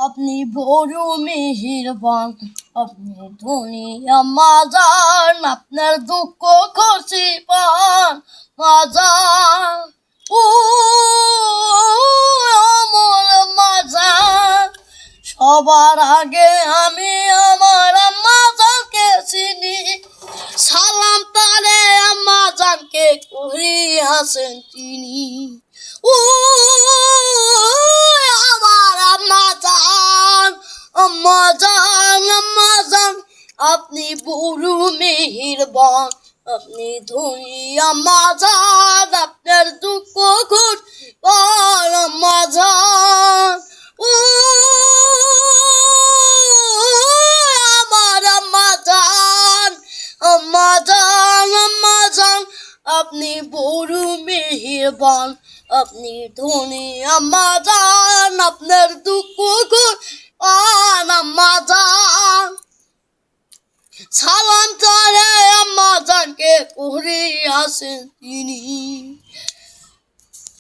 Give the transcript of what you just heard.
আপনি বড় মেহেরবান, আপনি ধনী আমাজান, আপনার দুঃখ খুশি পান মাজান। ও আমার মাজান, সবার আগে আমি আমার আম্মাজানকে চিনি, সালাম তারে আম্মাজানকে করি হাসেন তিনি। ও আমার আম্মাজান, আম্মাজান, আম্মাজান, আপনি বড় মেহেরবান, আপনি ধনী আম্মাজান, আপনার দুঃখ খুশি পান আম্মাজান। ও আমার আম্মাজান, আম্মাজান, আম্মাজান, আপনি বড় মেহেরবান, আপনি ধনী আম্মাজান, আপনার দুঃখ পান আম্মাজান, সালাম তারে আম্মাজানকে করে আসেন তিনি।